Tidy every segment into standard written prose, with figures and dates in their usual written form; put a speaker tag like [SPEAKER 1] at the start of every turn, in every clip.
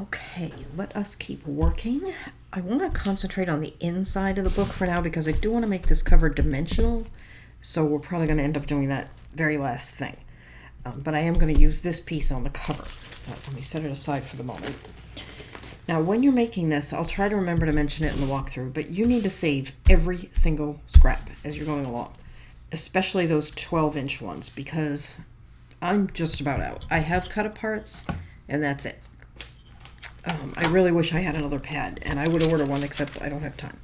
[SPEAKER 1] Okay, let us keep working. I want to concentrate on the inside of the book for now because I do want to make this cover dimensional, so we're probably going to end up doing that very last thing. But I am going to use this piece on the cover. Let me set it aside for the moment. Now, when you're making this, I'll try to remember to mention it in the walkthrough, but you need to save every single scrap as you're going along, especially those 12-inch ones, because I'm just about out. I have cut aparts, and that's it. I really wish I had another pad, and I would order one, except I don't have time.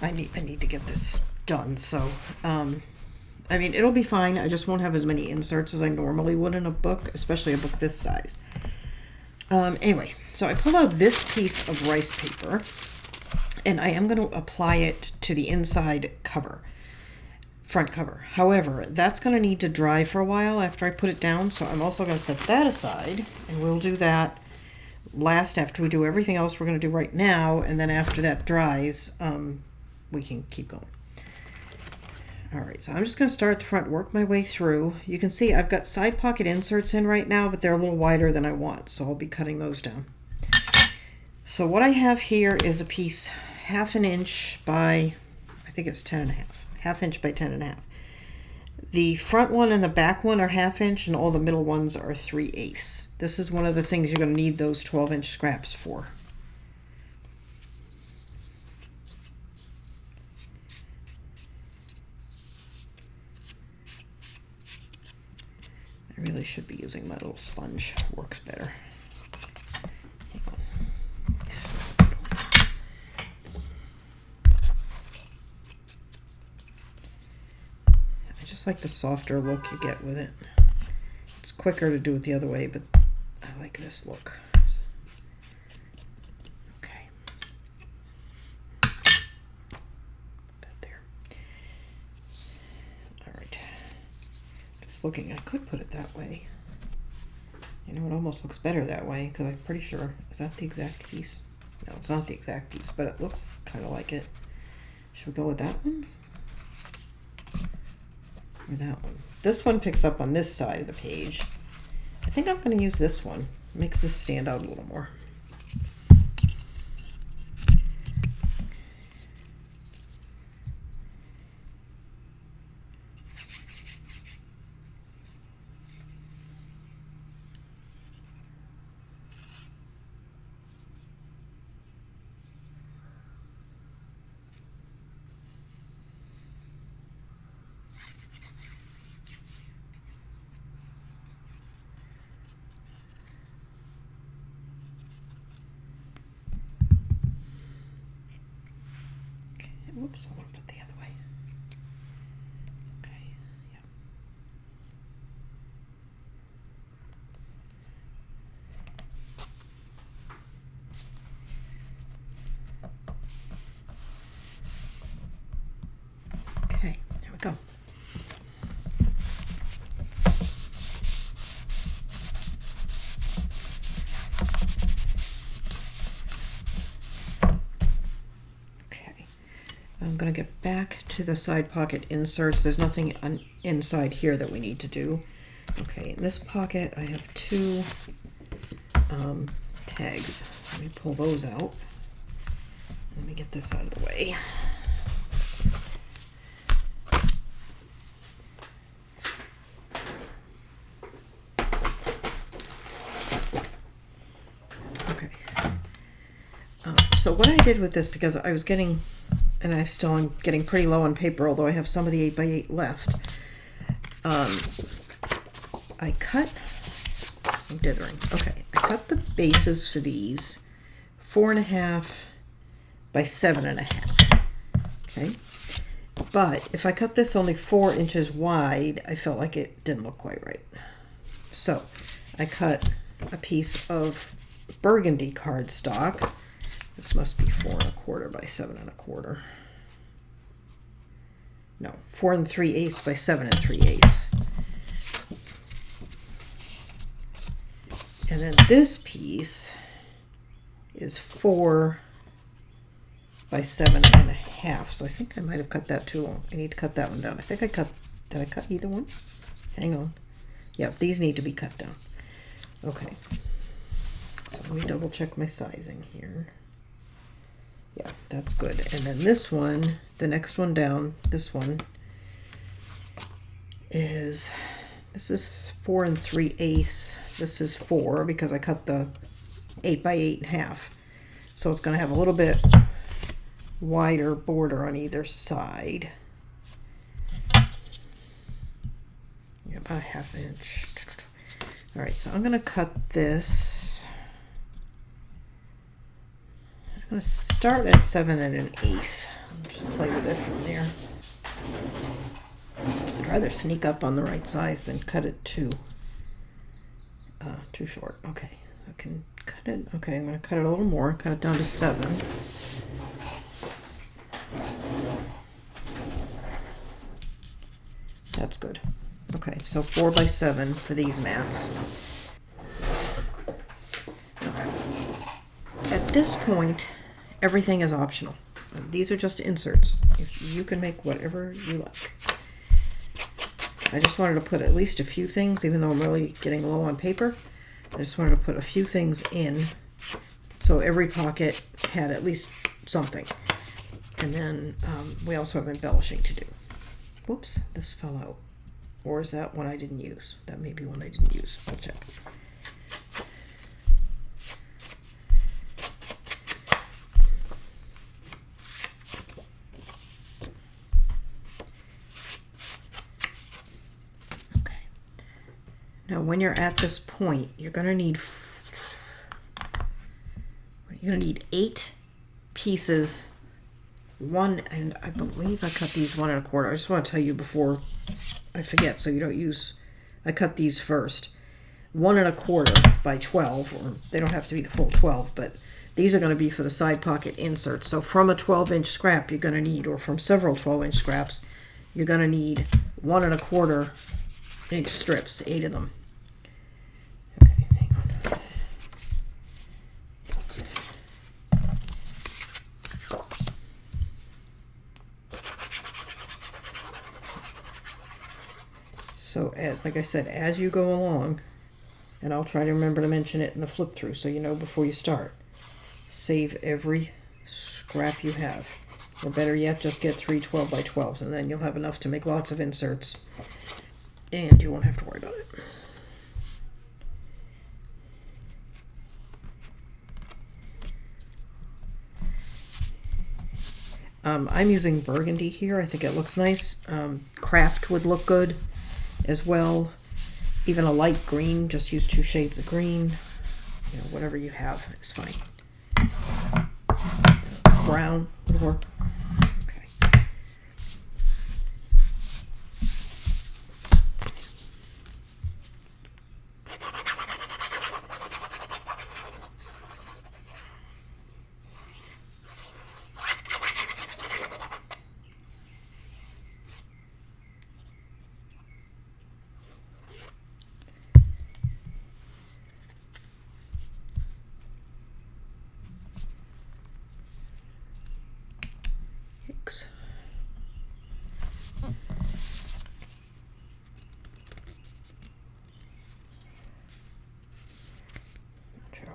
[SPEAKER 1] I need to get this done, so, I mean, it'll be fine. I just won't have as many inserts as I normally would in a book, especially a book this size. Anyway, so I pulled out this piece of rice paper, and I am going to apply it to the inside cover, front cover. However, that's going to need to dry for a while after I put it down, so I'm also going to set that aside, and we'll do that last after we do everything else we're going to do right now, and then after that dries, we can keep going. Alright, so I'm just going to start at the front, work my way through. You can see I've got side pocket inserts in right now, but they're a little wider than I want, so I'll be cutting those down. So what I have here is a piece 1/2 inch by, I think it's 10.5, 1/2 inch by 10.5. The front one and the back one are 1/2 inch, and all the middle ones are 3/8. This is one of the things you're going to need those 12-inch scraps for. I really should be using my little sponge. Works better. Hang on. I just like the softer look you get with it. It's quicker to do it the other way, but I like this look. Okay. Put that there. All right. Just looking, I could put it that way. You know, it almost looks better that way because I'm pretty sure, is that the exact piece? No, it's not the exact piece, but it looks kind of like it. Should we go with that one? Or that one? This one picks up on this side of the page. I think I'm going to use this one. It makes this stand out a little more. Whoops, I want to put the other way. Okay, yeah. Okay, there we go. I'm going to get back to the side pocket inserts. There's nothing inside here that we need to do. Okay, in this pocket I have two tags. Let me pull those out. Let me get this out of the way. Okay. So what I did with this, because I was getting, and I still am getting pretty low on paper, although I have some of the 8x8 left. I cut, I'm dithering. Okay, I cut the bases for these 4.5 by 7.5. Okay, but if I cut this only 4 inches wide, I felt like it didn't look quite right. So I cut a piece of burgundy cardstock. This must be 4.25 by 7.25. No, 4 3/8 by 7 3/8. And then this piece is 4 by 7.5. So I think I might have cut that too long. I need to cut that one down. I think I cut, did I cut either one? Hang on. Yep, these need to be cut down. Okay. So let me double check my sizing here. Yeah, that's good. And then this one, the next one down, this one is, this is 4 3/8. This is 4 because I cut the 8 by 8 in half. So it's going to have a little bit wider border on either side. Yeah, about a 1/2 inch. All right, so I'm going to cut this. I'm going to start at 7 1/8. I'll just play with it from there. I'd rather sneak up on the right size than cut it too short. Okay, I can cut it. Okay, I'm going to cut it a little more. Cut it down to 7. That's good. Okay, so 4 by 7 for these mats. Okay. At this point, everything is optional. These are just inserts. You can make whatever you like. I just wanted to put at least a few things, even though I'm really getting low on paper. I just wanted to put a few things in, so every pocket had at least something. And then we also have embellishing to do. Whoops, this fell out. Or is that one I didn't use? That may be one I didn't use. I'll check. Now, when you're at this point, you're going to need 8 pieces. One, and I believe I cut these 1 1/4. I just want to tell you before I forget, so you don't use. I cut these first. 1 1/4 by 12, or they don't have to be the full 12, but these are going to be for the side pocket inserts. So from a 12-inch scrap, you're going to need, or from several 12-inch scraps, you're going to need 1 1/4 inch strips, 8 of them. Okay, hang on. So, like I said, as you go along, and I'll try to remember to mention it in the flip through so you know before you start, save every scrap you have. Or better yet, just get 3 12 by 12s, and then you'll have enough to make lots of inserts, and you won't have to worry about it. I'm using burgundy here. I think it looks nice. Craft would look good as well. Even a light green, just use 2 shades of green. You know, whatever you have is fine. Brown would work. Okay.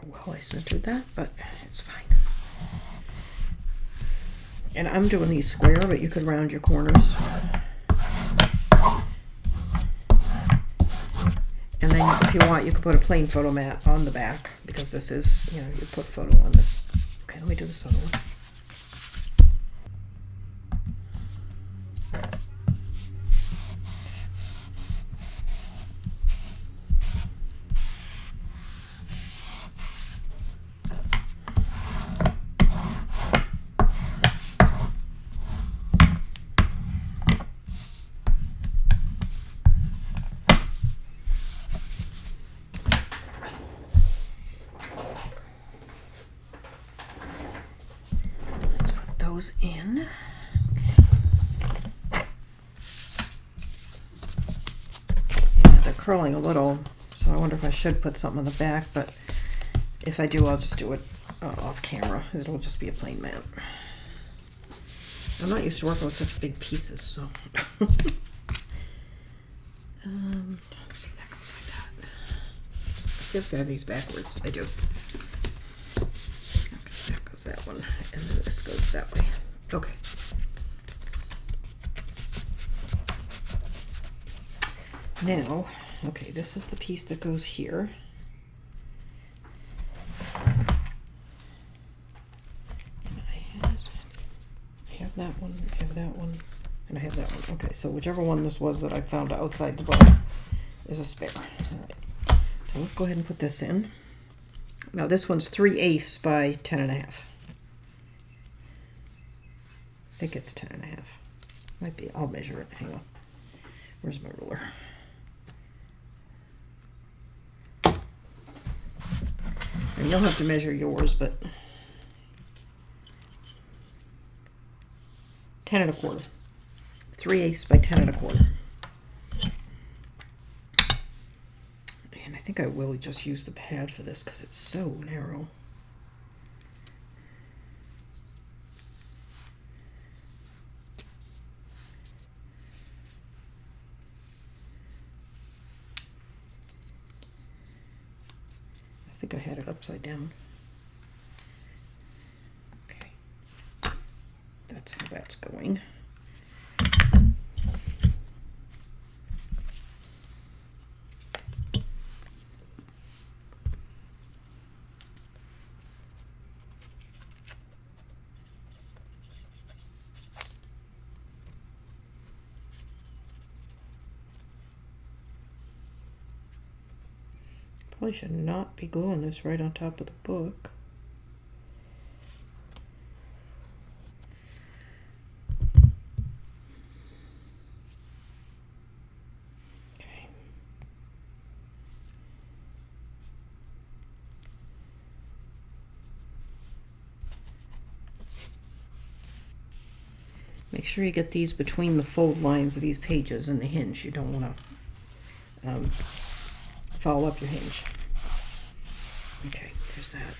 [SPEAKER 1] Well, I centered that, but it's fine. And I'm doing these square, but you could round your corners. And then if you want, you could put a plain photo mat on the back, because this is, you know, you put photo on this. Okay, let me do this other one. In. Okay. Yeah, they're curling a little, so I wonder if I should put something on the back, but if I do, I'll just do it off camera. It'll just be a plain mat. I'm not used to working with such big pieces, so. Let's see, that goes like that. I feel like I have these backwards. I do. that one, and then this goes that way. Okay. Now, okay, this is the piece that goes here. And I have that one, I have that one, and I have that one. Okay, so whichever one this was that I found outside the book is a spare. All right. So let's go ahead and put this in. Now this one's 3/8 by 10.5. I think it's 10.5. Might be. I'll measure it. Hang on. Where's my ruler? And you'll have to measure yours, but 10 1/4. 3/8 by 10 1/4. And I think I will just use the pad for this because it's so narrow. I think I had it upside down. Okay. That's how that's going. Probably should not be gluing this right on top of the book. Okay. Make sure you get these between the fold lines of these pages and the hinge. You don't want to foul up your hinge. Okay, there's that.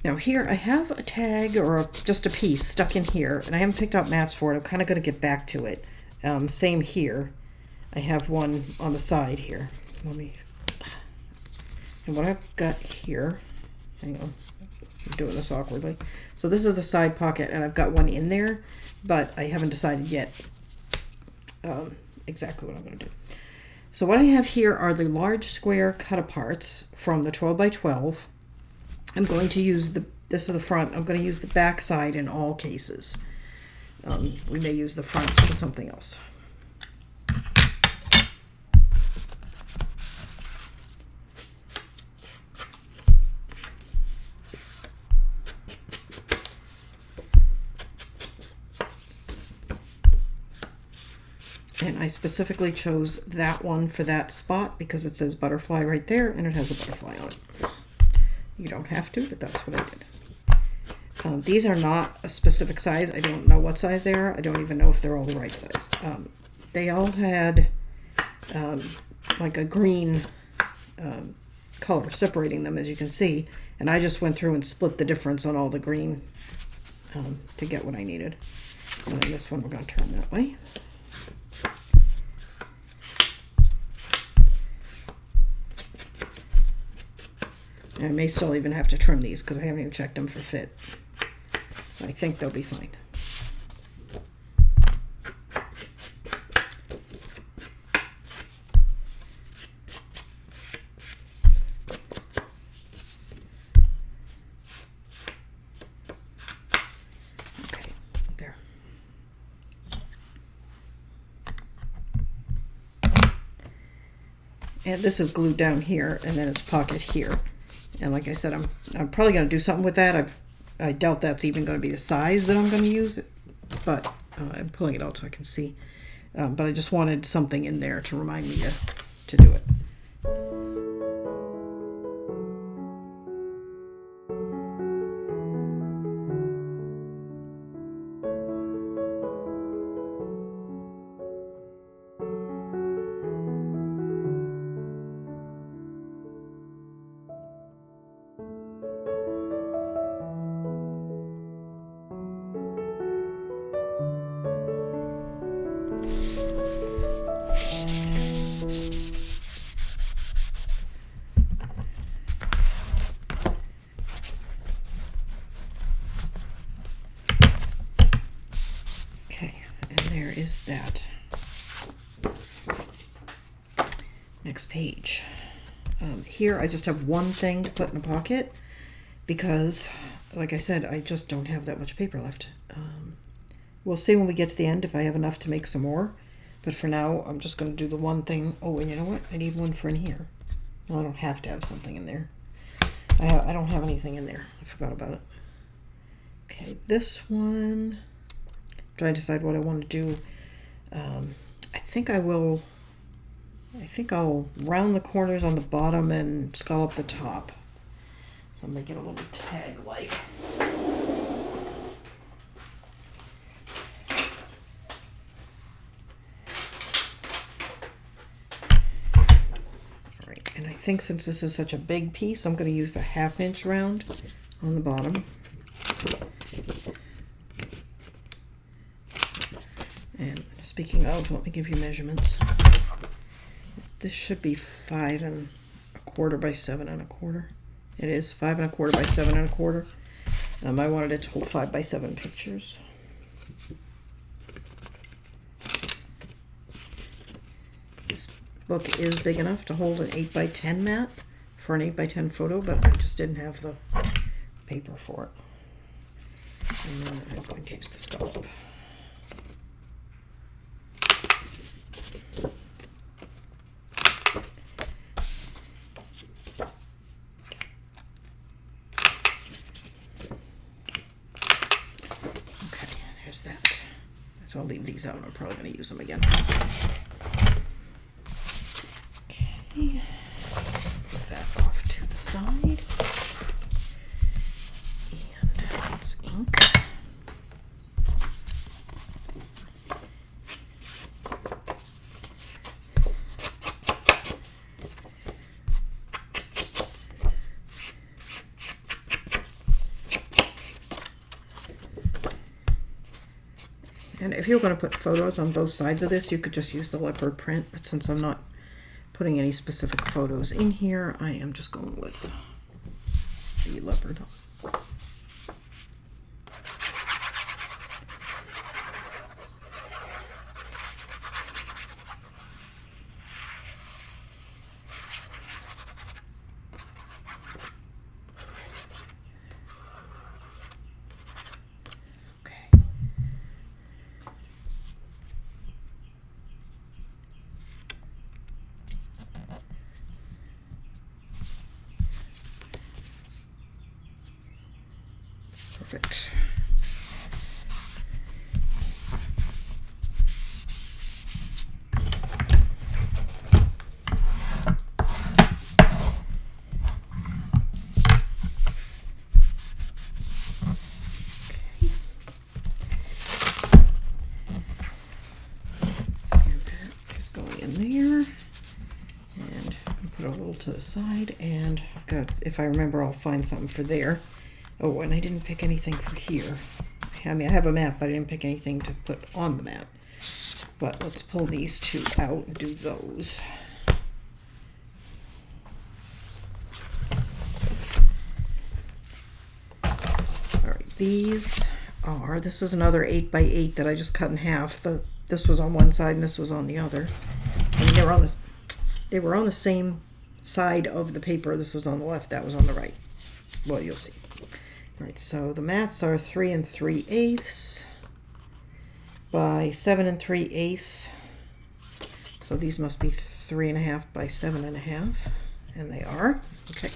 [SPEAKER 1] Now here I have a tag or just a piece stuck in here, and I haven't picked out mats for it. I'm kind of going to get back to it. Same here. I have one on the side here. And what I've got here, hang on, I'm doing this awkwardly. So this is the side pocket, and I've got one in there, but I haven't decided yet exactly what I'm going to do. So what I have here are the large square cut-aparts from the 12 by 12. I'm going to use this is the front. I'm going to use the back side in all cases. We may use the fronts for something else. And I specifically chose that one for that spot because it says butterfly right there and it has a butterfly on it. You don't have to, but that's what I did. These are not a specific size. I don't know what size they are. I don't even know if they're all the right size. They all had like a green color separating them, as you can see. And I just went through and split the difference on all the green to get what I needed. And then this one we're going to turn that way. And I may still even have to trim these because I haven't even checked them for fit. I think they'll be fine. Okay, there. And this is glued down here, and then it's pocket here. And like I said, I'm probably going to do something with that. I doubt that's even going to be the size that I'm going to use, but I'm pulling it out so I can see. But I just wanted something in there to remind me to do it. Okay, and there is that. Next page. Here I just have one thing to put in a pocket because, like I said, I just don't have that much paper left. We'll see when we get to the end if I have enough to make some more. But for now, I'm just going to do the one thing. Oh, and you know what? I need one for in here. Well, I don't have to have something in there. I don't have anything in there. I forgot about it. Okay, this one. I'm trying to decide what I want to do. I think I'll round the corners on the bottom and scallop the top. So I'm going to get a little tag-like. Alright, and I think since this is such a big piece, I'm going to use the 1/2 inch round on the bottom. And speaking of, let me give you measurements. This should be 5 1/4 by 7 1/4. It is 5 1/4 by 7 1/4. I wanted it to hold 5 by 7 pictures. This book is big enough to hold an 8 by 10 mat for an 8 by 10 photo, but I just didn't have the paper for it. And then I'm going to use the scallop. So I'll leave these out. I'm probably going to use them again. Okay. Put that off to the side. And let's ink. And if you're going to put photos on both sides of this, you could just use the leopard print. But since I'm not putting any specific photos in here, I am just going with the leopard. Perfect. And that is going in there. And I'll put a little to the side, and I've got, if I remember, I'll find something for there. Oh, and I didn't pick anything for here. I mean, I have a map, but I didn't pick anything to put on the map. But let's pull these two out and do those. Alright, these are, this is another 8 by 8 that I just cut in half. This was on one side and this was on the other. And they were on the same side of the paper. This was on the left, that was on the right. Well, you'll see. Alright, so the mats are 3 3/8 by 7 3/8. So these must be 3 1/2 by 7 1/2, and they are. Okay.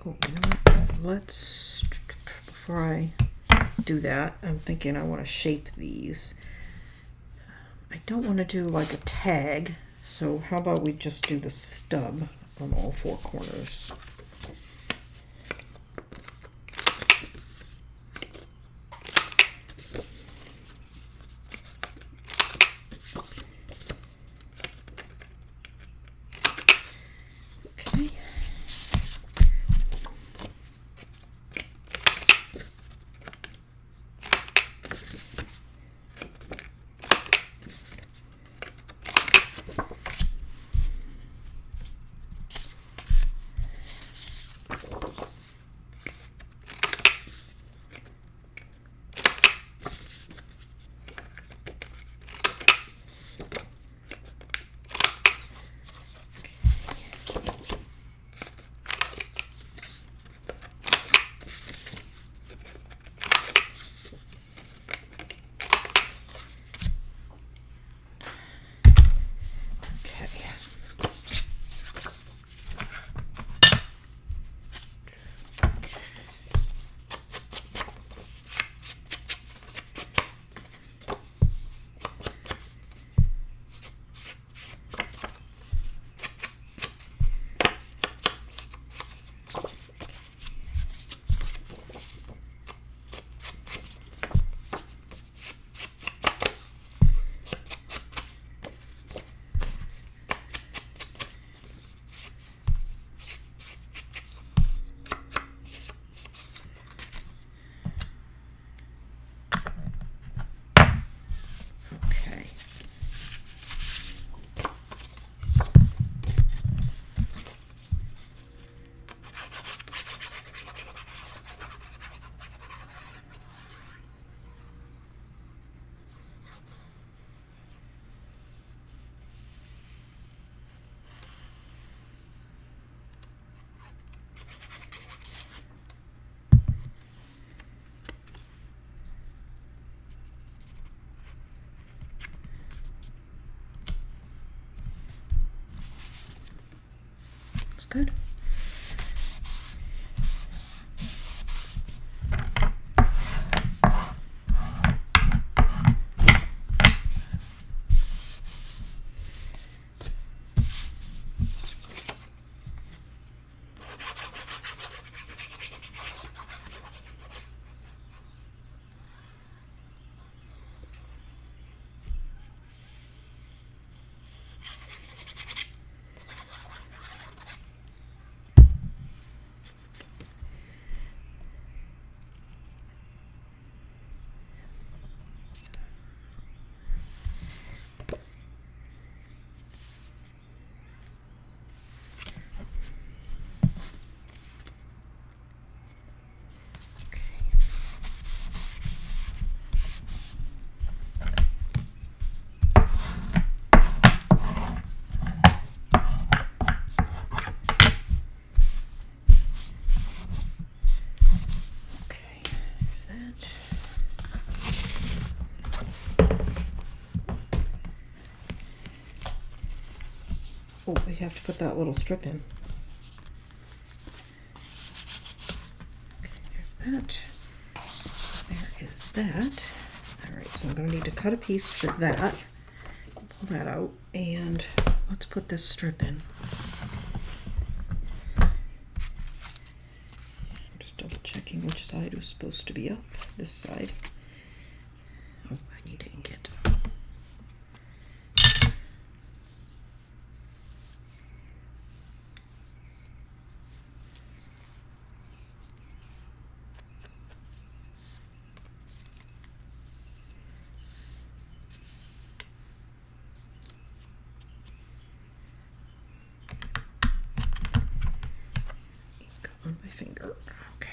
[SPEAKER 1] Oh, you know what? Let's, before I do that, I'm thinking I want to shape these. I don't want to do like a tag, so how about we just do the stub on all 4 corners. Okay. good. Oh, we have to put that little strip in. Okay, there's that. There is that. All right, so I'm going to need to cut a piece for that. Pull that out, and let's put this strip in. I'm just double checking which side was supposed to be up. This side. Oh, I need to ink it. On my finger. Okay.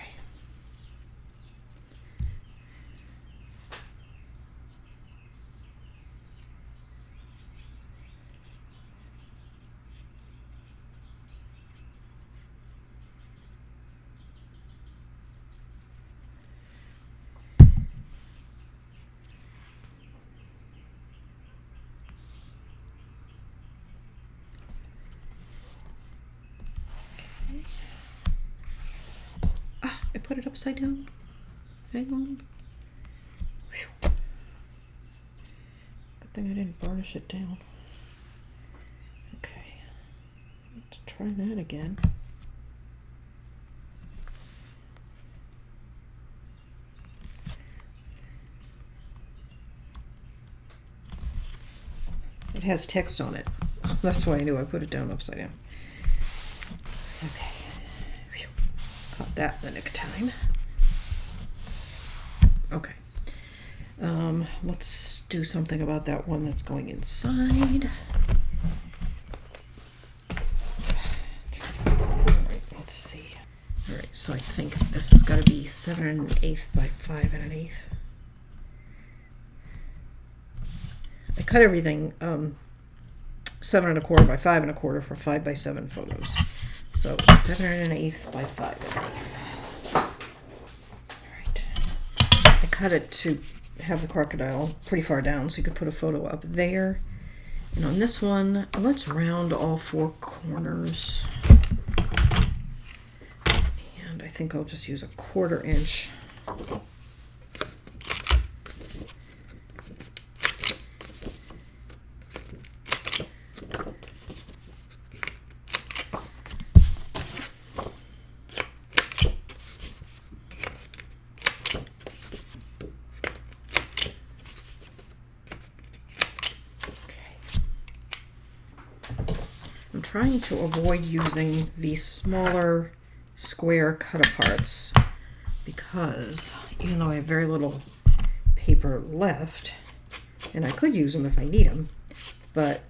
[SPEAKER 1] I put it upside down. Hang on. Whew. Good thing I didn't burnish it down. Okay. Let's try that again. It has text on it. That's why I knew I put it down upside down. Okay. Caught that in the nick of time. Okay. Let's do something about that one that's going inside. Alright, let's see. Alright, so I think this has got to be 7 1/8 by 5 1/8. I cut everything 7 1/4 by 5 1/4 for 5 by 7 photos. So 7 1/8 by 5 1/8. Alright. I cut it to have the crocodile pretty far down so you could put a photo up there. And on this one, let's round all 4 corners. And I think I'll just use a 1/4 inch. I'm trying to avoid using these smaller square cut-aparts because even though I have very little paper left, and I could use them if I need them, but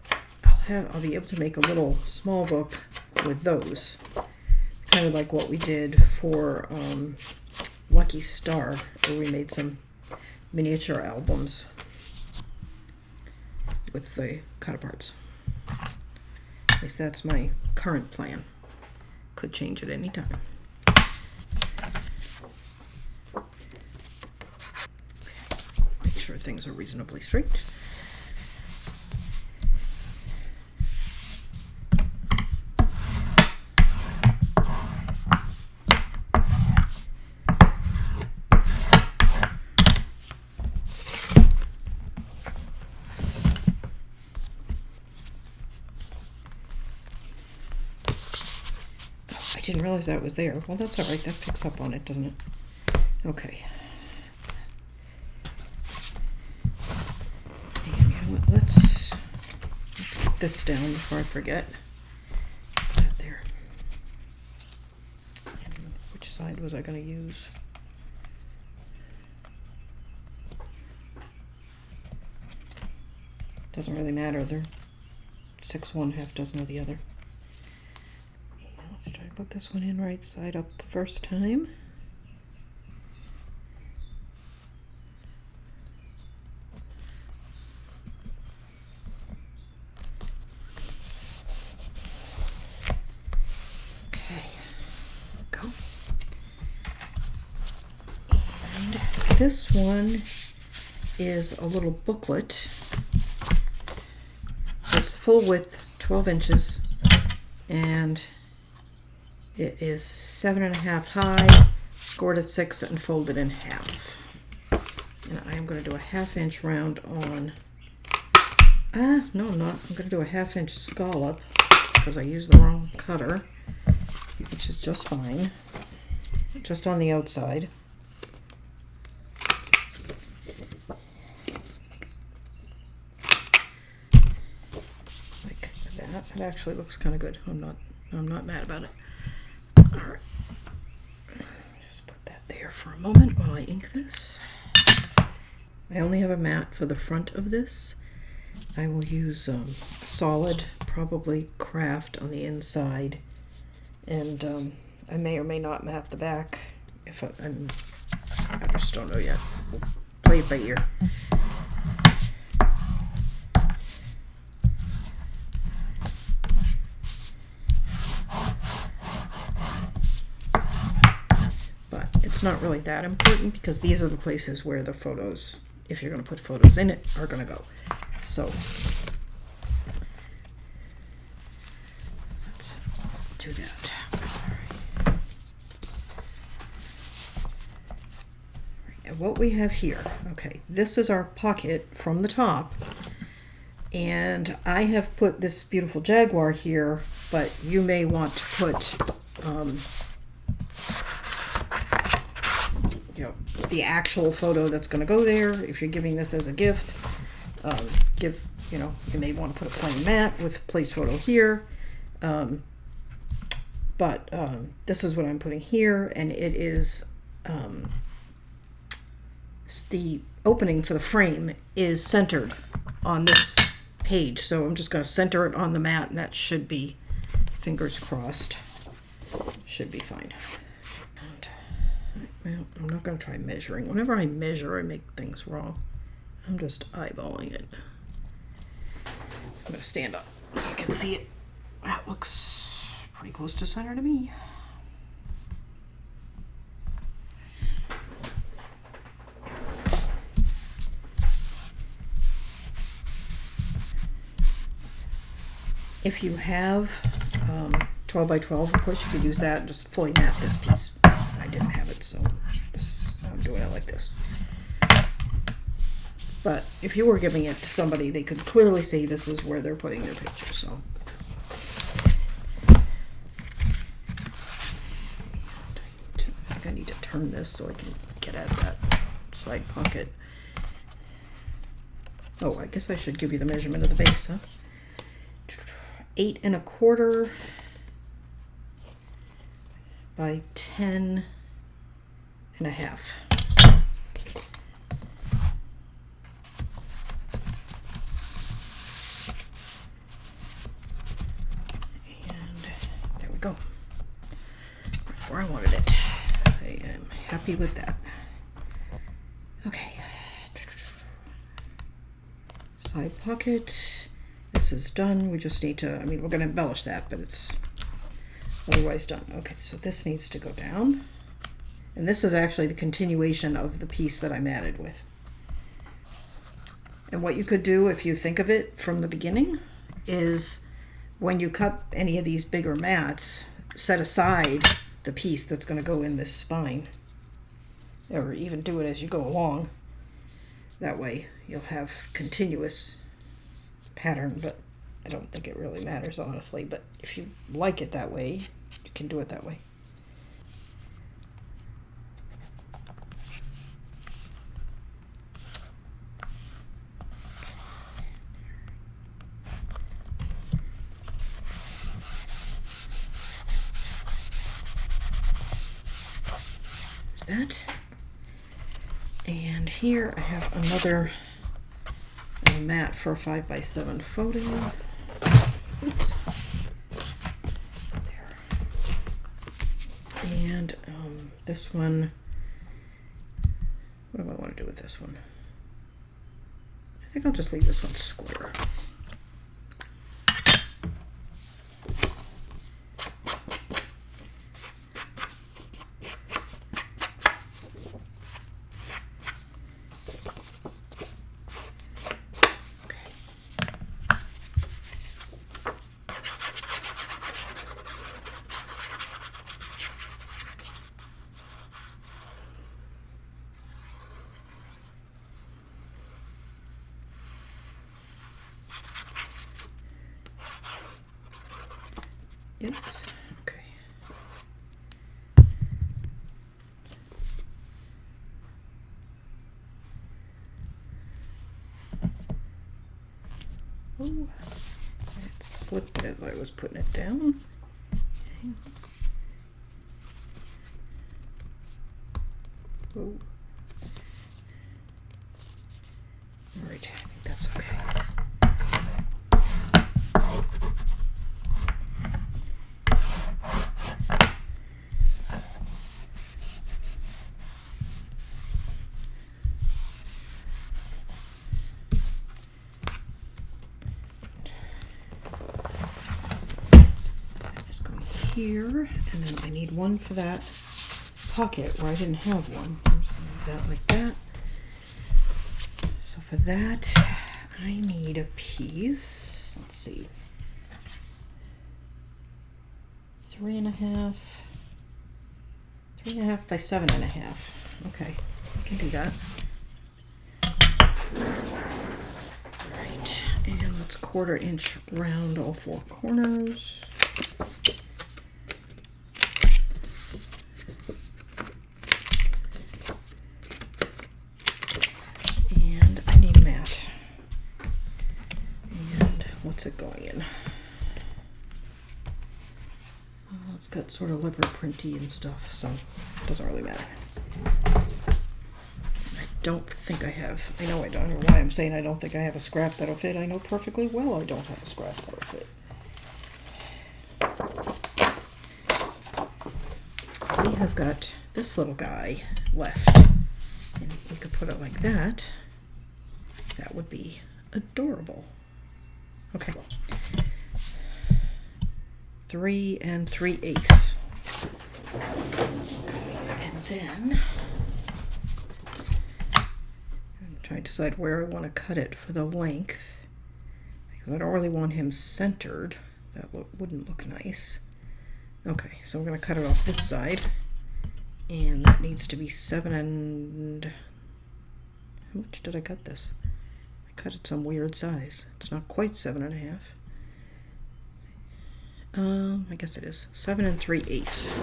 [SPEAKER 1] I'll be able to make a little small book with those, kind of like what we did for Lucky Star, where we made some miniature albums with the cut-aparts. At least that's my current plan. Could change at any time. Make sure things are reasonably straight. I didn't realize that was there. Well, that's all right. That picks up on it, doesn't it? Okay. And you know what? Let's put this down before I forget. That there. And which side was I going to use? Doesn't really matter. They're 6 one, half dozen of the other. Let's try to put this one in right side up the first time. Okay, go. And this one is a little booklet. It's full width, 12 inches, and it is 7.5 high, scored at 6 and folded in half. And I am going to do a 1/2 inch round on, no I'm not. I'm going to do a 1/2 inch scallop because I used the wrong cutter, which is just fine, just on the outside. Like that. It actually looks kind of good. I'm not mad about it. All right, just put that there for a moment while I ink this. I only have a mat for the front of this. I will use solid, probably craft on the inside, and I may or may not mat the back. If I just don't know yet. We'll play it by ear. It's not really that important because these are the places where the photos, if you're going to put photos in it, are going to go. So let's do that. All right. And what we have here, okay, this is our pocket from the top. And I have put this beautiful jaguar here, but you may want to put the actual photo that's going to go there. If you're giving this as a gift, you may want to put a plain mat with place photo here. But this is what I'm putting here, and it is the opening for the frame is centered on this page. So I'm just going to center it on the mat, and that should be, fingers crossed, should be fine. Well, I'm not going to try measuring. Whenever I measure, I make things wrong. I'm just eyeballing it. I'm going to stand up so you can see it. That looks pretty close to center to me. If you have 12 by 12, of course you could use that and just fully mat this piece. I didn't have it, so I'm doing it like this. But if you were giving it to somebody, they could clearly see this is where they're putting their picture. So I think I need to turn this so I can get at that side pocket. Oh, I guess I should give you the measurement of the base, huh? 8 1/4 by 10 1/2. And there we go. Right where I wanted it. I am happy with that. Okay. Side pocket. This is done. We just need to, we're going to embellish that, but it's otherwise done. Okay, so this needs to go down. And this is actually the continuation of the piece that I matted with. And what you could do, if you think of it from the beginning, is when you cut any of these bigger mats, set aside the piece that's going to go in this spine. Or even do it as you go along. That way you'll have continuous pattern, but I don't think it really matters, honestly. But if you like it that way, you can do it that way. That. And here I have another mat for a 5x7 photo. Oops. There. And this one, what do I want to do with this one? I think I'll just leave this one square. Yes, okay. Oh, it slipped as I was putting it down. Okay. Oh. All right, I think that's okay. Here, and then I need one for that pocket where I didn't have one. I'm just gonna do that like that. So for that, I need a piece. Let's see, 3.5 by 7.5. Okay, I can do that. Right, and let's 1/4 inch round all 4 corners. What's it going in? It's got sort of leopard printy and stuff, so it doesn't really matter. I don't think I have. I know I don't know why I'm saying I don't think I have a scrap that'll fit. I know perfectly well I don't have a scrap that'll fit. We have got this little guy left, and if we could put it like that, that would be adorable. Okay, 3 3/8. And then I'm trying to decide where I want to cut it for the length, because I don't really want him centered. That wouldn't look nice. Okay, so we're going to cut it off this side, and that needs to be 7 and... How much did I cut this? Cut it some weird size. It's not quite 7.5. I guess it is 7 3/8.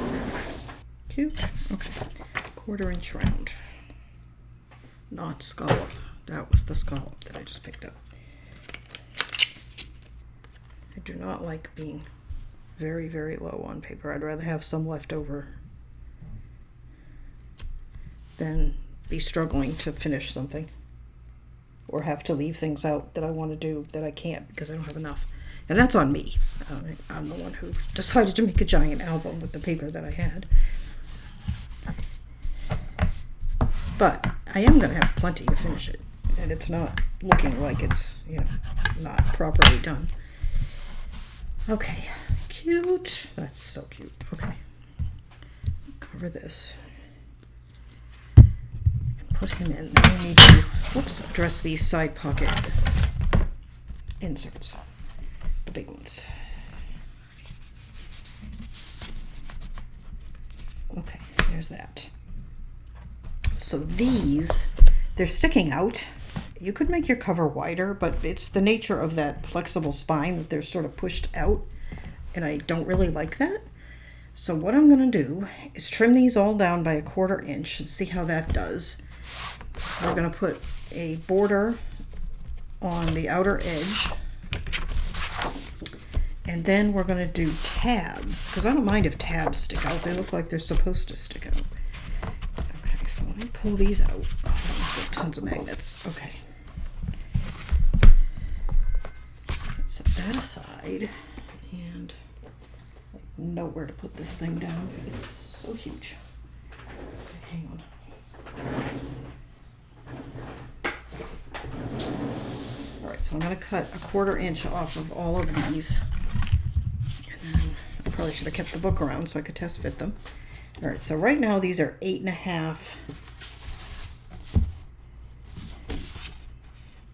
[SPEAKER 1] Cute. Okay, 1/4 inch round. Not scallop. That was the scallop that I just picked up. I do not like being very, very low on paper. I'd rather have some left over than be struggling to finish something, or have to leave things out that I want to do that I can't because I don't have enough. And that's on me. I'm the one who decided to make a giant album with the paper that I had. But I am going to have plenty to finish it. And it's not looking like it's, not properly done. Okay, cute. That's so cute. Okay. Cover this. Put him in. Then we need to, address these side pocket inserts, the big ones. Okay, there's that. So these, they're sticking out. You could make your cover wider, but it's the nature of that flexible spine that they're sort of pushed out, and I don't really like that. So what I'm going to do is trim these all down by 1/4 inch and see how that does. We're going to put a border on the outer edge, and then we're going to do tabs, because I don't mind if tabs stick out. They look like they're supposed to stick out. Okay, so let me pull these out. Oh, I've got tons of magnets. Okay. Let's set that aside, and I know where to put this thing down. It's so huge. Okay, hang on. Alright, so I'm going to cut 1/4 inch off of all of these. And then I probably should have kept the book around so I could test fit them. Alright, so right now these are 8.5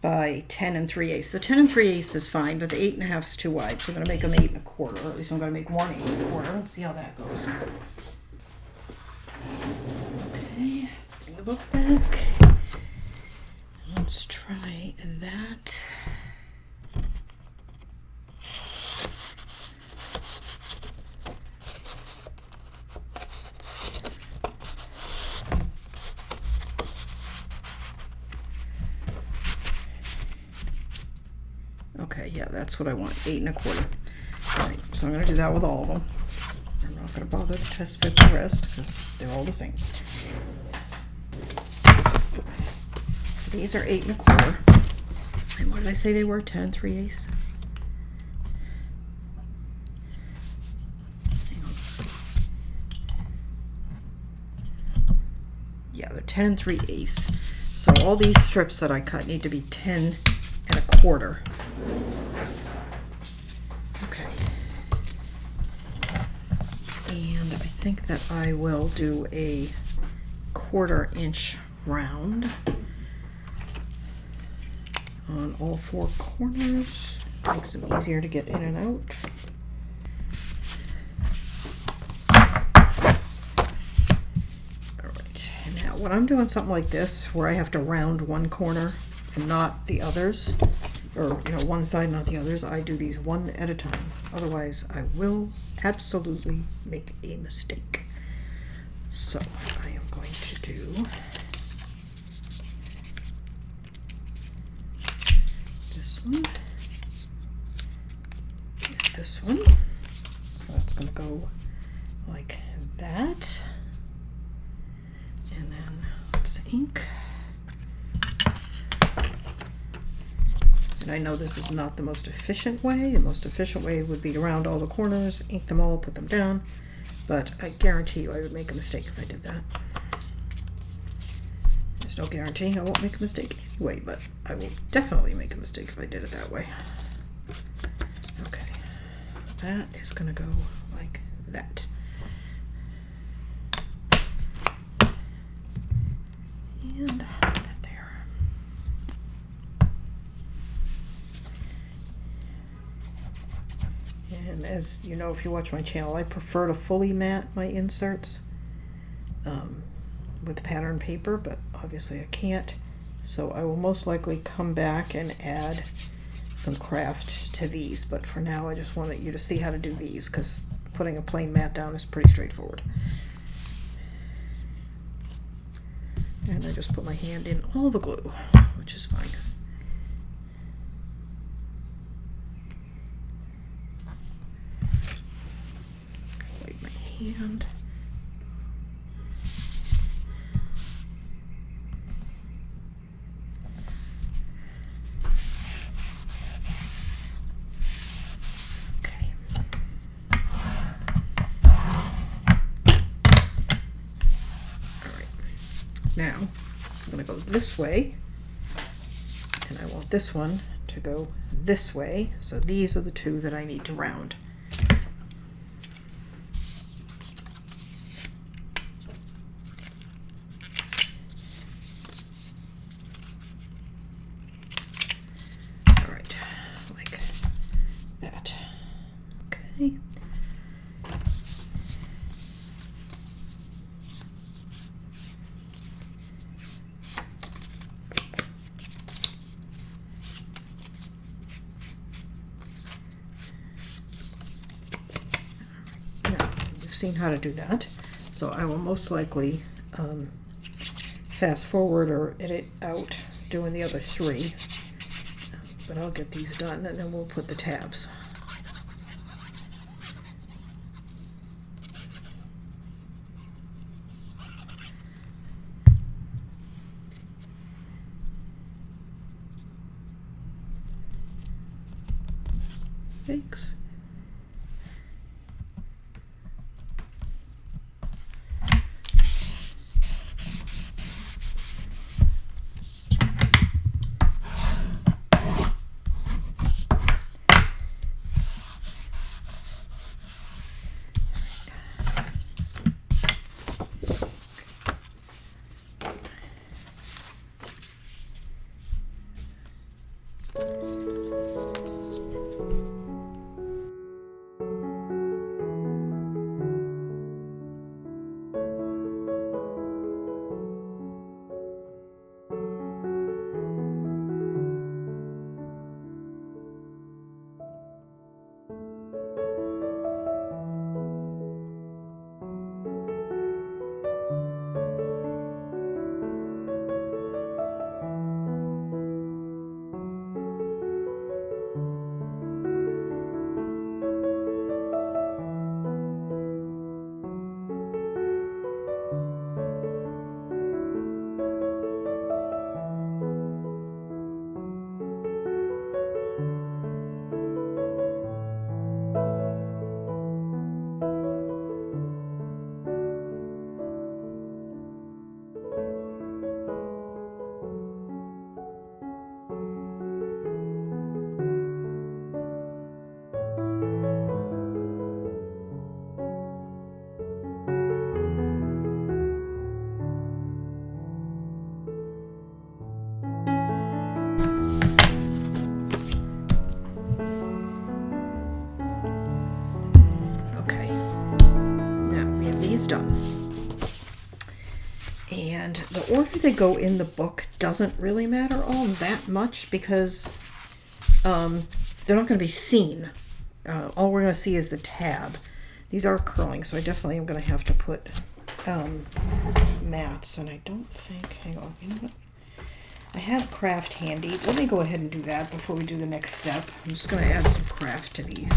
[SPEAKER 1] by 10 3/8. The 10 3/8 is fine, but the 8.5 is too wide, so I'm going to make them 8 1/4, or at least I'm going to make one 8 1/4 and see how that goes. Okay, let's bring the book back. Let's try that. Okay, yeah, that's what I want, 8 1/4. All right, so I'm going to do that with all of them. I'm not going to bother to test fit the rest because they're all the same. These are 8 1/4. And what did I say they were? 10 3/8. Hang on. Yeah, they're 10 3/8. So all these strips that I cut need to be 10 1/4. Okay. And I think that I will do a 1/4 inch round on all 4 corners. Makes them easier to get in and out. Alright, now when I'm doing something like this where I have to round one corner and not the others, or one side not the others, I do these one at a time. Otherwise I will absolutely make a mistake. So I am going to do one, this one, so that's going to go like that, and then let's ink. And I know this is not the most efficient way. The most efficient way would be to round all the corners, ink them all, put them down, but I guarantee you I would make a mistake if I did that. There's no guarantee I won't make a mistake anyway, but I will definitely make a mistake if I did it that way. Okay, that is going to go like that. And that there. And as you know, if you watch my channel, I prefer to fully mat my inserts with pattern paper, but obviously I can't. So I will most likely come back and add some craft to these, but for now I just wanted you to see how to do these, because putting a plain mat down is pretty straightforward. And I just put my hand in all the glue, which is fine. Wipe my hand. Now, I'm going to go this way, and I want this one to go this way, so these are the two that I need to round. Alright, like that. Okay. seen how to do that. So I will most likely fast forward or edit out doing the other three. But I'll get these done and then we'll put the tabs. Thanks. Done. And the order they go in the book doesn't really matter all that much because they're not going to be seen. All we're going to see is the tab. These are curling, so I definitely am going to have to put mats, and I don't think, hang on, you know what? I have craft handy. Let me go ahead and do that before we do the next step. I'm just going to add some craft to these.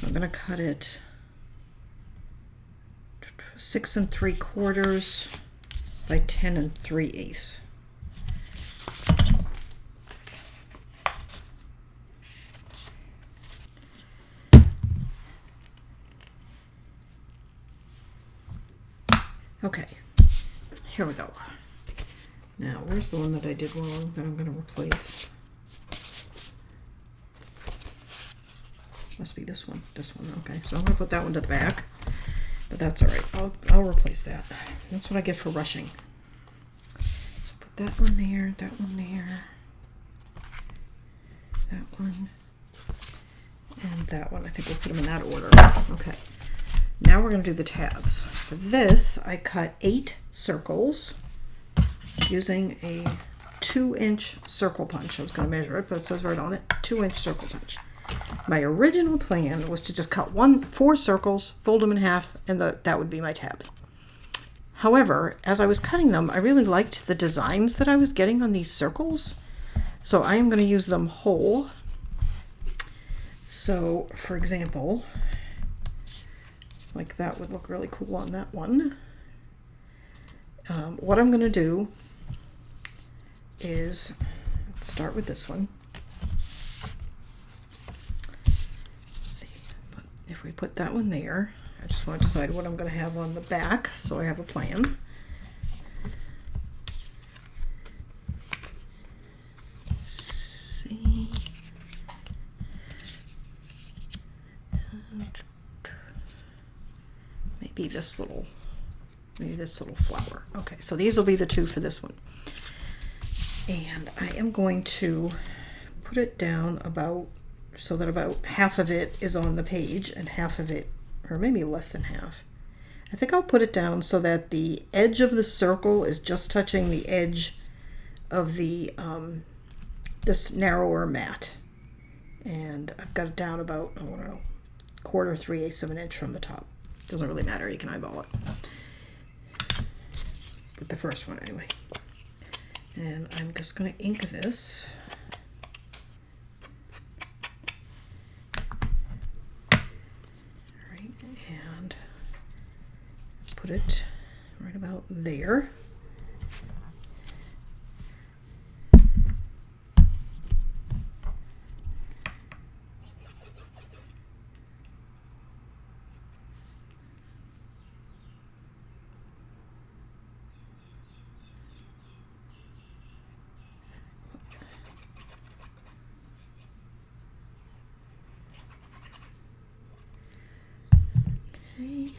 [SPEAKER 1] I'm going to cut it 6 3/4 by 10 3/8. Okay, here we go. Now, where's the one that I did wrong that I'm going to replace? Must be this one. Okay, so I'm going to put that one to the back, but that's all right. I'll replace that. That's what I get for rushing. So put that one there, that one there, that one, and that one. I think we'll put them in that order. Okay. Now we're going to do the tabs. For this, I cut 8 circles using a 2-inch circle punch. I was going to measure it, but it says right on it, 2-inch circle punch. My original plan was to just cut 4 circles, fold them in half, and that would be my tabs. However, as I was cutting them, I really liked the designs that I was getting on these circles, so I am going to use them whole. So, for example, like that would look really cool on that one. What I'm going to do is, let's start with this one. If we put that one there, I just want to decide what I'm going to have on the back so I have a plan. Let's see. Maybe this little flower. Okay, so these will be the 2 for this one. And I am going to put it down about so that about half of it is on the page and half of it, or maybe less than half. I think I'll put it down so that the edge of the circle is just touching the edge of the this narrower mat, and I've got it down about, I don't know, 1/4 3/8 of an inch from the top. Doesn't really matter, you can eyeball it. With the first one anyway. And I'm just going to ink this. Alright, and put it right about there. Okay.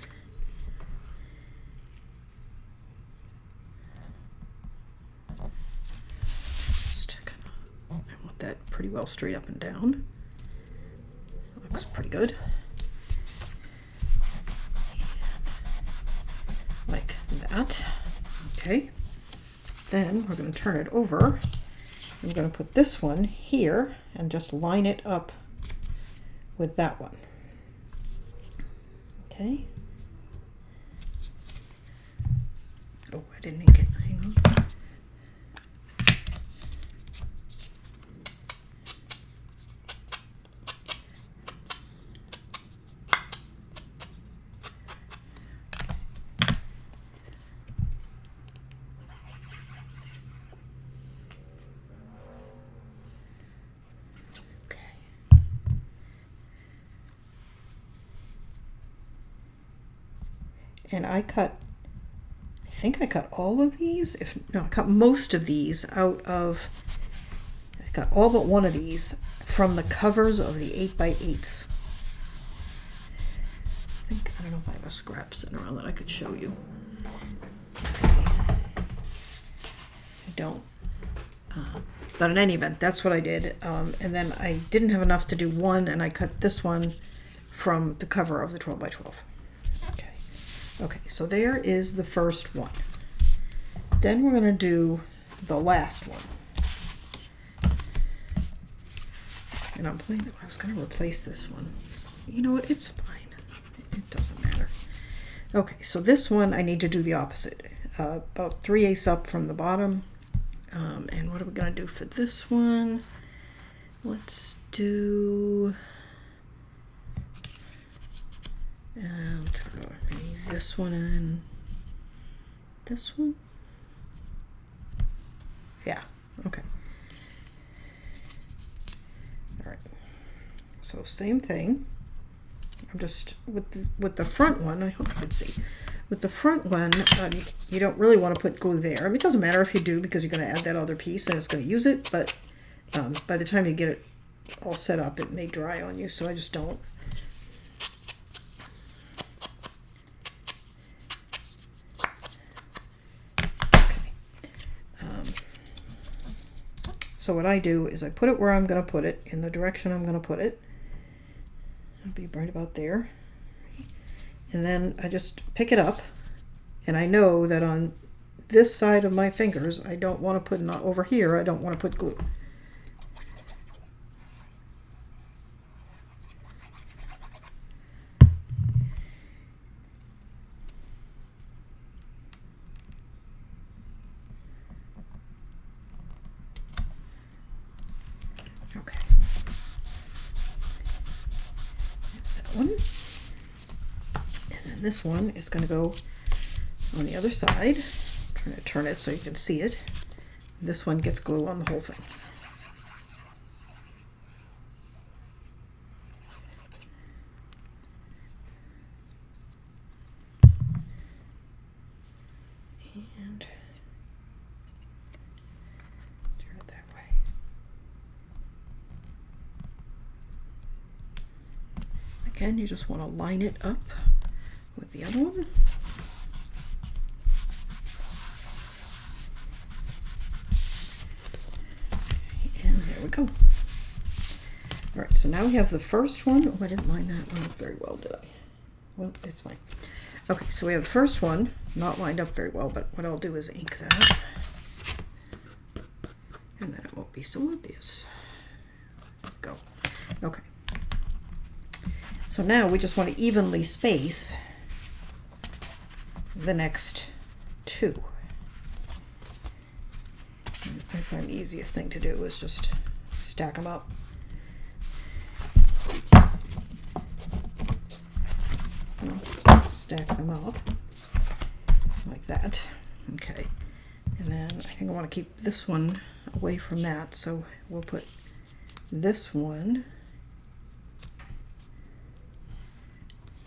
[SPEAKER 1] I want that pretty well straight up and down. Looks pretty good. Like that. Okay. Then we're going to turn it over. I'm going to put this one here and just line it up with that one. Okay. Oh, I didn't ink it. Hang on. And I think I cut all of these, I cut most of these out of, I got all but one of these from the covers of the 8x8s. I don't know if I have a scrap sitting around that I could show you. I don't. But in any event, that's what I did. And then I didn't have enough to do one, and I cut this one from the cover of the 12x12. Okay, so there is the first one. Then we're going to do the last one. And I was going to replace this one. You know what? It's fine. It doesn't matter. Okay, so this one I need to do the opposite. About 3/8 up from the bottom. And what are we going to do for this one? Let's do... this one and this one. Yeah, okay. All right. So same thing. I'm just with the front one. I hope you can see. With the front one, you don't really want to put glue there. I mean, it doesn't matter if you do because you're going to add that other piece and it's going to use it. But by the time you get it all set up, it may dry on you. So I just don't. So what I do is I put it where I'm going to put it, in the direction I'm going to put it. It'll be right about there. And then I just pick it up, and I know that on this side of my fingers, I don't want to put, not over here, I don't want to put glue. Okay. There's that one. And then this one is going to go on the other side. I'm trying to turn it so you can see it. This one gets glue on the whole thing. And turn it that way. Again, you just want to line it up with the other one. And there we go. All right, so now we have the first one. Oh, I didn't line that one up very well, did I? Well, it's fine. Okay, so we have the first one, not lined up very well, but what I'll do is ink that. be so obvious. Go. Okay. So now we just want to evenly space the next two. I find the easiest thing to do is just stack them up. Stack them up like that. Okay. And then I think I want to keep this one away from that, so we'll put this one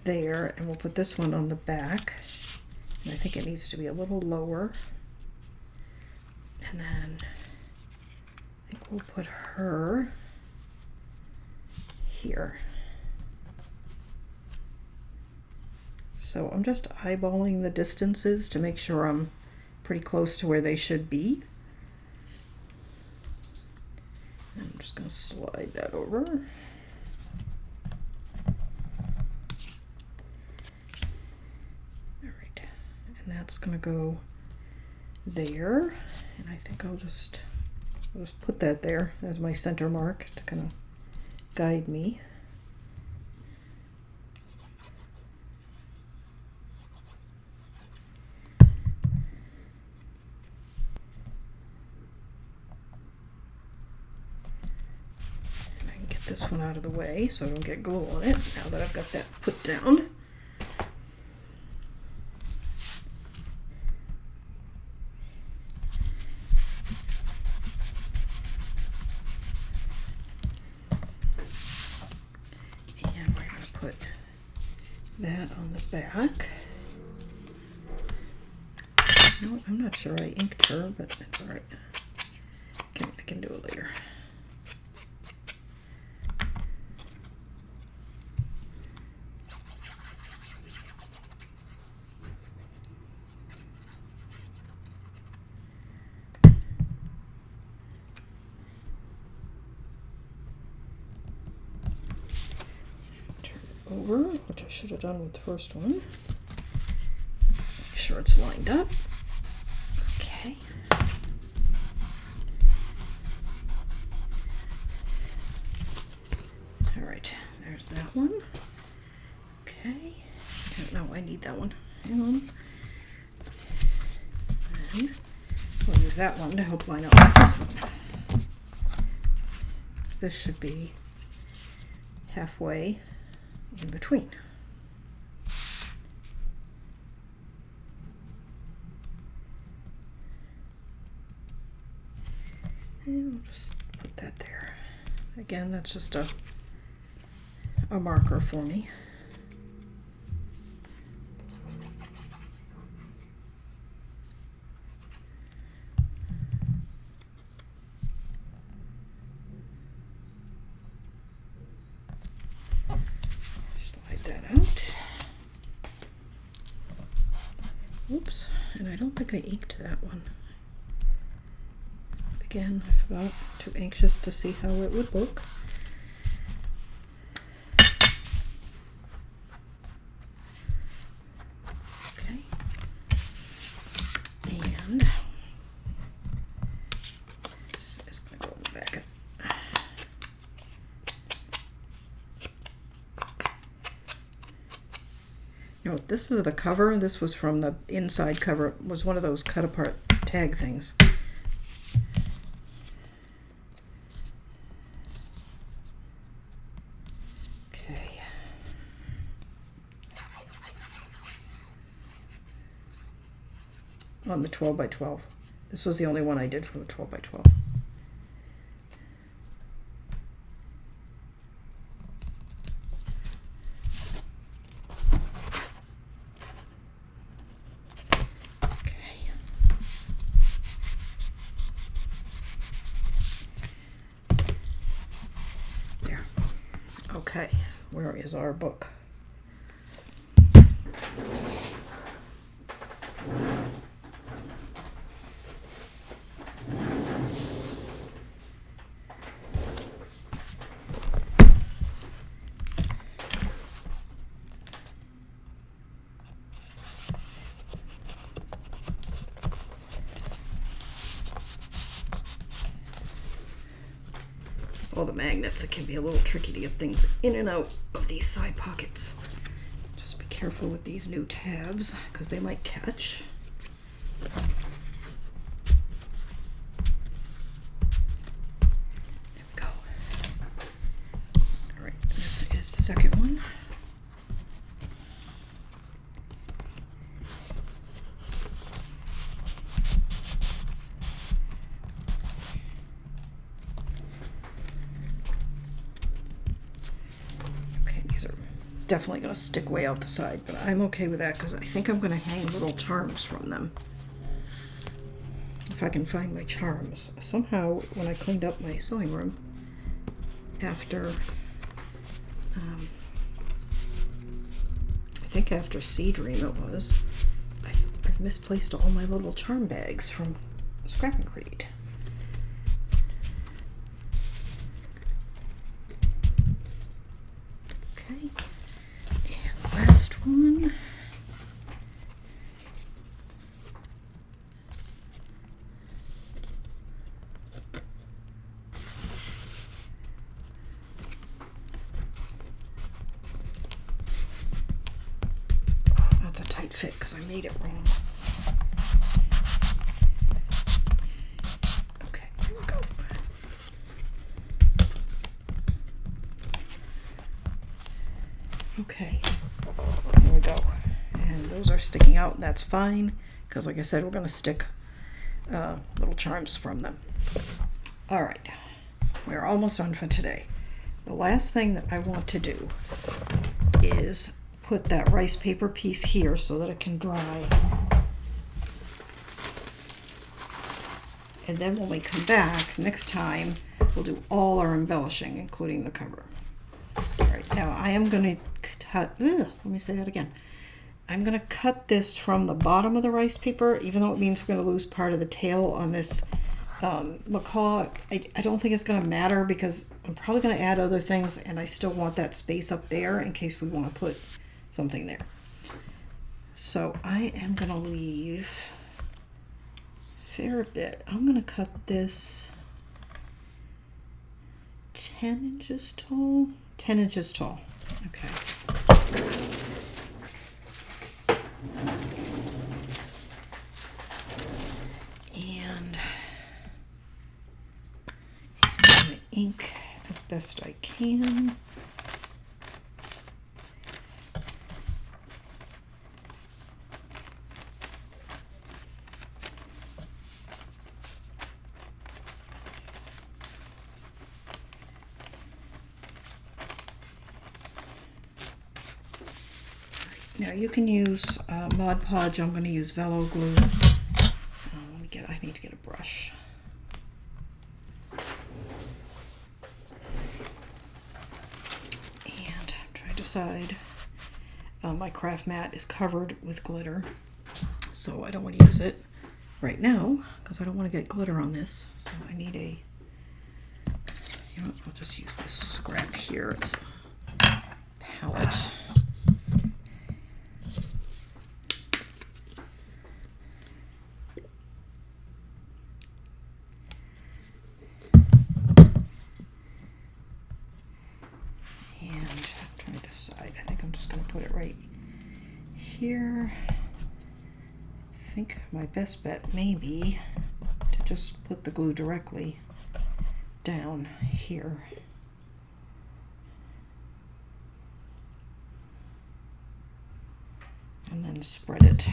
[SPEAKER 1] there, and we'll put this one on the back. And I think it needs to be a little lower. And then I think we'll put her here. So I'm just eyeballing the distances to make sure I'm pretty close to where they should be. I'm just going to slide that over. All right, and that's going to go there, and I think I'll just put that there as my center mark to kind of guide me. This one out of the way so I don't get glue on it now that I've got that put down. And we're going to put that on the back. No, I'm not sure I inked her, but that's all right. I can do it later. Over, which I should have done with the first one. Make sure it's lined up. Okay. All right, there's that one. Okay. No, I need that one. Hang on. And we'll use that one to help line up with this one. This should be halfway in between. And we'll just put that there. Again, that's just a marker for me. Oops, and I don't think I inked that one. Again, I forgot, too anxious to see how it would look. Okay, and this is going to go in the back. No, this is the cover. This was from the inside cover. It was one of those cut apart tag things. Okay. On the 12 by 12. This was the only one I did from the 12 by 12. Okay, where is our book? all the magnets, it can be a little tricky to get things in and out of these side pockets. Just be careful with these new tabs because they might catch. There we go. All right, this is the second one. Definitely going to stick way out the side, but I'm okay with that because I think I'm going to hang little charms from them. If I can find my charms. Somehow, when I cleaned up my sewing room after, I think after Sea Dream it was, I've misplaced all my little charm bags from Scrap and Create. Okay. Last one. That's a tight fit because I made it wrong. Okay, here we go. Okay. There we go. And those are sticking out, and that's fine, because like I said, we're going to stick little charms from them. All right, we're almost done for today. The last thing that I want to do is put that rice paper piece here so that it can dry. And then when we come back next time, we'll do all our embellishing, including the cover. All right, now I am going to cut, let me say that again. I'm going to cut this from the bottom of the rice paper, even though it means we're going to lose part of the tail on this macaw. I don't think it's going to matter because I'm probably going to add other things, and I still want that space up there in case we want to put something there. So I am going to leave a fair bit. I'm going to cut this 10 inches tall. 10 inches tall. Okay. And I'm going to ink as best I can. Now you can use Mod Podge. I'm going to use Velo glue. I need to get a brush. And I'm trying to decide. My craft mat is covered with glitter, so I don't want to use it right now because I don't want to get glitter on this. So I need a. You know what, I'll just use this scrap here as a palette. Put it right here. I think my best bet may be to just put the glue directly down here. And then spread it.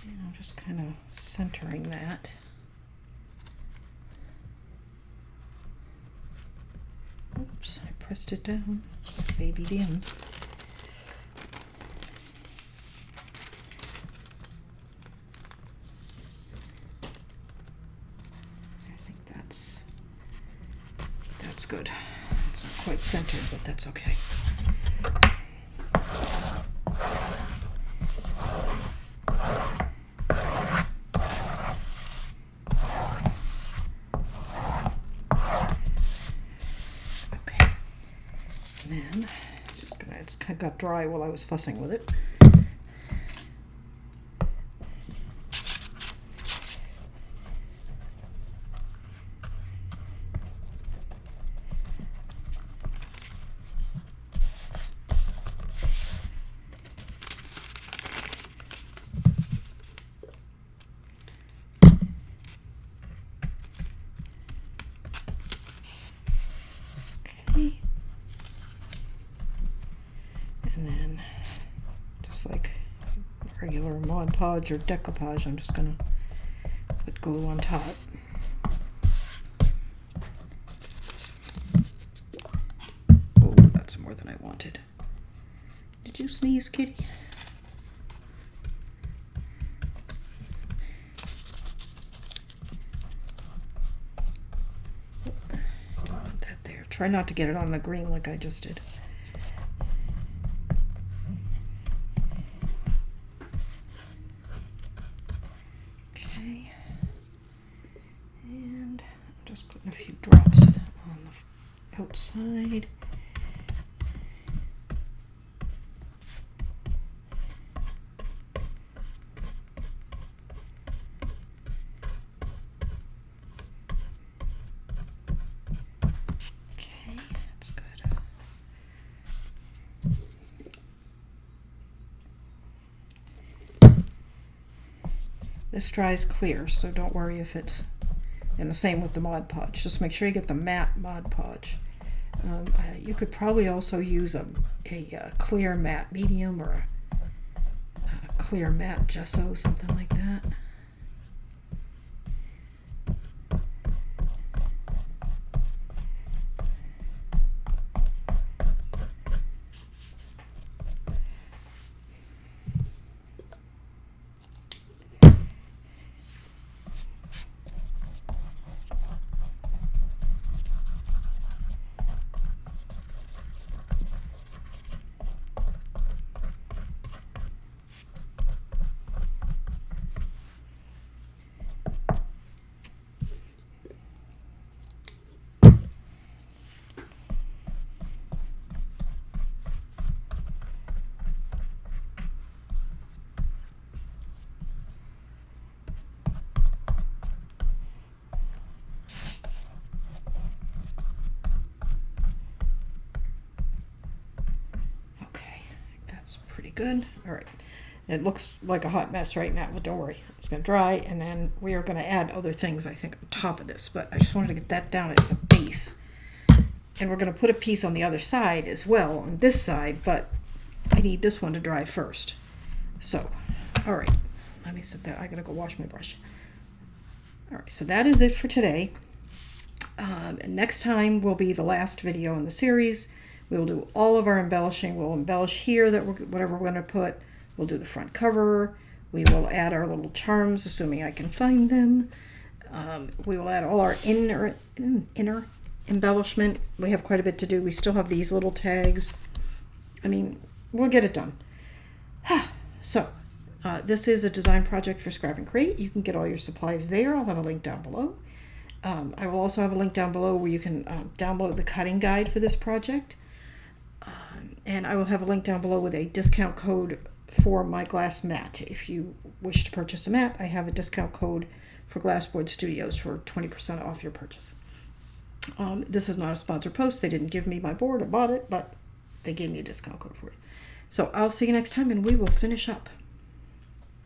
[SPEAKER 1] I'm just kind of centering that. Oops, I pressed it down, babied in. I think that's good. It's not quite centered, but that's okay. had got dry while I was fussing with it. And then, just like regular Mod Podge or decoupage, I'm just going to put glue on top. Oh, that's more than I wanted. Did you sneeze, kitty? Don't want that there. Try not to get it on the green like I just did. Just putting a few drops on the outside. Okay, that's good. This dries clear, so don't worry if it's. And the same with the Mod Podge. Just make sure you get the matte Mod Podge. You could probably also use a clear matte medium or a clear matte gesso, something like that. Good. All right. It looks like a hot mess right now, but don't worry. It's going to dry, and then we are going to add other things, I think, on top of this. But I just wanted to get that down as a base. And we're going to put a piece on the other side as well, on this side, but I need this one to dry first. So, all right. Let me set that. I got to go wash my brush. All right. So that is it for today. Next time will be the last video in the series. We'll do all of our embellishing. We'll embellish here whatever we're going to put. We'll do the front cover. We will add our little charms, assuming I can find them. We will add all our inner embellishment. We have quite a bit to do. We still have these little tags. I mean, we'll get it done. So, this is a design project for Scrap and Create. You can get all your supplies there. I'll have a link down below. I will also have a link down below where you can download the cutting guide for this project. And I will have a link down below with a discount code for my glass mat. If you wish to purchase a mat, I have a discount code for Glassboard Studios for 20% off your purchase. This is not a sponsored post. They didn't give me my board. I bought it, but they gave me a discount code for it. So I'll see you next time, and we will finish up.